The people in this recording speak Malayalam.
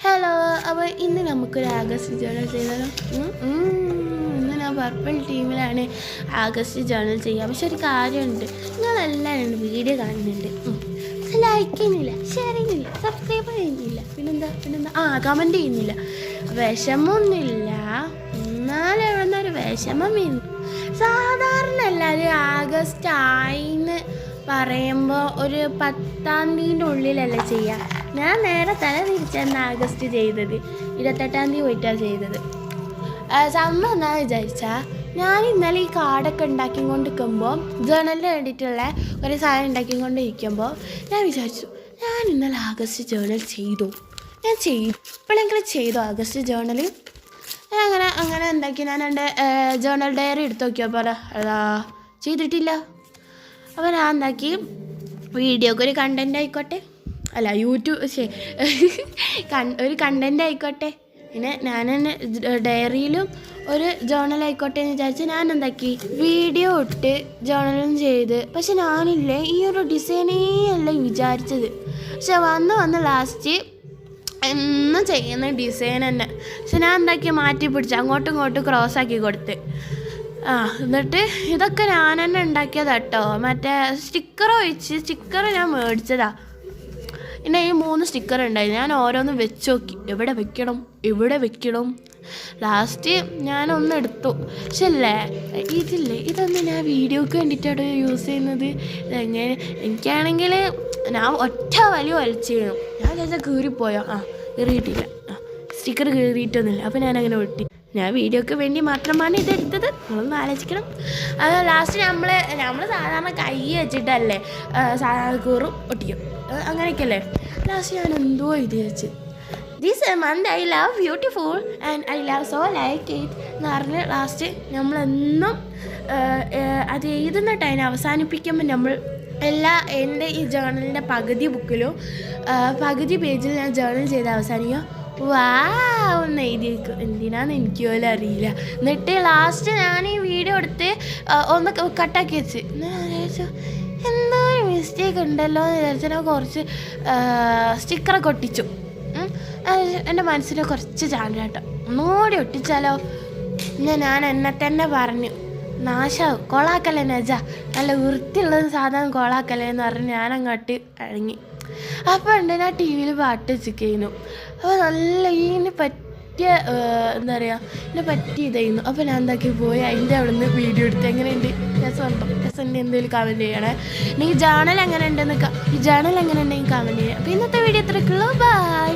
ഹലോ, അപ്പോൾ ഇന്ന് നമുക്കൊരു ആഗസ്റ്റ് ജേണൽ ചെയ്താലോ? ഇന്ന് ഞാൻ പർപ്പിൾ ടീമിലാണ് ആഗസ്റ്റ് ജേണൽ ചെയ്യുക. പക്ഷെ ഒരു കാര്യമുണ്ട്, നിങ്ങളെല്ലാവരും വീഡിയോ കാണുന്നുണ്ട്, ലൈക്ക് ചെയ്യുന്നില്ല, ഷെയർ ചെയ്യുന്നില്ല, സബ്സ്ക്രൈബ് ചെയ്യുന്നില്ല, പിന്നെന്താ കമൻറ്റ് ചെയ്യുന്നില്ല. വിഷമമൊന്നുമില്ല, എന്നാലും എവിടുന്നൊരു വിഷമം വരുന്നു. സാധാരണ എല്ലാവരും ആഗസ്റ്റ് ആയിന്ന് പറയുമ്പോൾ ഒരു 10-ാം തീയതിൻ്റെ ഉള്ളിലല്ലേ ചെയ്യുക. ഞാൻ നേരെ തല തിരിച്ചാണ് ആഗസ്റ്റ് ചെയ്തത്, 28-ാം തീയതി പോയിട്ടാണ് ചെയ്തത്. സംഭവം എന്താണെന്ന് വിചാരിച്ചാൽ, ഞാൻ ഇന്നലെ ഈ കാർഡൊക്കെ ഉണ്ടാക്കിക്കൊണ്ടിരിക്കുമ്പോൾ ജേണലിന് വേണ്ടിയിട്ടുള്ള ഒരു സാധനം ഉണ്ടാക്കിക്കൊണ്ടിരിക്കുമ്പോൾ ഞാൻ വിചാരിച്ചു, ഞാൻ ഇന്നലെ ആഗസ്റ്റ് ജേണൽ ചെയ്തു. ഇപ്പോഴെങ്കിലും ചെയ്തു ആഗസ്റ്റ് ജേണൽ. അങ്ങനെ ഉണ്ടാക്കി ഞാൻ എൻ്റെ ജേണൽ ഡയറി എടുത്ത് നോക്കിയപ്പോൾ അതാ ചെയ്തിട്ടില്ല. അപ്പോൾ ഞാൻ എന്താക്കി, വീഡിയോക്ക് ഒരു കണ്ടൻറ് ആയിക്കോട്ടെ, അല്ല ഒരു കണ്ടൻറ് ആയിക്കോട്ടെ, പിന്നെ ഞാൻ തന്നെ ഡയറിയിലും ഒരു ജേണൽ ആയിക്കോട്ടെ എന്ന് വിചാരിച്ച് ഞാൻ എന്താക്കി, വീഡിയോ ഇട്ട് ജേണലും ചെയ്ത്. പക്ഷെ ഞാനില്ലേ ഈ ഒരു ഡിസൈനേ അല്ല വിചാരിച്ചത്. പക്ഷെ വന്ന് ലാസ്റ്റ് എന്നും ചെയ്യുന്ന ഡിസൈൻ തന്നെ. പക്ഷെ ഞാൻ എന്താക്കി, മാറ്റി പിടിച്ച് അങ്ങോട്ടും ഇങ്ങോട്ടും ക്രോസ് ആക്കി കൊടുത്ത്. എന്നിട്ട് ഇതൊക്കെ ഞാൻ തന്നെ ഉണ്ടാക്കിയതാട്ടോ. മറ്റേ സ്റ്റിക്കർ ഞാൻ മേടിച്ചതാ. പിന്നെ ഈ 3 സ്റ്റിക്കർ ഉണ്ടായിരുന്നു. ഞാൻ ഓരോന്നും വെച്ച് നോക്കി, എവിടെ വെക്കണം. ലാസ്റ്റ് ഞാനൊന്ന് എടുത്തു. പക്ഷെ ഇതൊന്നും ഞാൻ വീഡിയോക്ക് വേണ്ടിയിട്ടാണ് യൂസ് ചെയ്യുന്നത്. ഇതെങ്ങനെ എനിക്കാണെങ്കിൽ ഞാൻ ഒറ്റ വലിയ വലിച്ചിരുന്നു. ഞാൻ വിചാരിച്ചാൽ കീറിപ്പോയോ? കീറിയിട്ടില്ല, സ്റ്റിക്കർ കീറിയിട്ടൊന്നുമില്ല. അപ്പോൾ ഞാനങ്ങനെ ഒട്ടി. ഞാൻ വീഡിയോക്ക് വേണ്ടി മാത്രമാണ് ഇതെടുത്തത്, നിങ്ങളൊന്ന് ആലോചിക്കണം. ലാസ്റ്റ് നമ്മൾ സാധാരണ കൈ വെച്ചിട്ടല്ലേ സാധാരണ കീറും ഒട്ടിക്കും, അങ്ങനെയൊക്കെയല്ലേ. ലാസ്റ്റ് ഞാൻ എന്തോ ഇത് വെച്ച്, this month I love beautiful and I love so like it എന്ന് പറഞ്ഞ് ലാസ്റ്റ് നമ്മളെന്നും അത് എഴുതുന്ന ടൈം അവസാനിപ്പിക്കുമ്പോൾ നമ്മൾ എൻ്റെ ഈ ജേണലിൻ്റെ പകുതി ബുക്കിലും പകുതി പേജിൽ ഞാൻ ജേണൽ ചെയ്ത് അവസാനിക്കും. ഒന്ന് എഴുതി വെക്കും. എന്തിനാന്ന് എനിക്ക് പോലും അറിയില്ല. എന്നിട്ട് ലാസ്റ്റ് ഞാൻ ഈ വീഡിയോ എടുത്ത് ഒന്ന് കട്ടാക്കി വെച്ച്. എന്തോ ഒരു മിസ്റ്റേക്ക് ഉണ്ടല്ലോ എന്ന് വിചാരിച്ചാൽ ഞാൻ കുറച്ച് സ്റ്റിക്കറൊക്കെ ഒട്ടിച്ചു. എൻ്റെ മനസ്സിൽ കുറച്ച് ചാണ്ടാട്ടോ, ഒന്നുകൂടി ഒട്ടിച്ചാലോ. ഞാൻ എന്നെ തന്നെ പറഞ്ഞു, നാശാവും, കൊളാക്കല്ലേ നജ, നല്ല വൃത്തിയുള്ളത് സാധനം കൊളാക്കല്ലേ എന്ന് പറഞ്ഞ് ഞാനങ്ങോട്ട് ഇറങ്ങി. അപ്പോൾ ഉണ്ട് ഞാൻ ടി വിയിൽ പാട്ട് വെച്ചിരിക്കുന്നു. അപ്പോൾ നല്ല ഇതിന് പറ്റിയ എന്താ പറയുക, ഇതിനെ പറ്റിയ ഇതായിരുന്നു. അപ്പോൾ ഞാൻ എന്താക്കി പോയി അതിൻ്റെ അവിടെ നിന്ന് വീഡിയോ എടുത്ത്. എങ്ങനെയുണ്ട്, രസമുണ്ടോ? രസമുണ്ട് എന്തെങ്കിലും കമൻറ്റ് ചെയ്യണേ. ഈ ജേണൽ എങ്ങനെ ഉണ്ടെങ്കിൽ കമൻറ്റ് ചെയ്യാം. അപ്പോൾ ഇന്നത്തെ വീഡിയോ ഇത്രയൊക്കെയുള്ളൂ. ബൈ.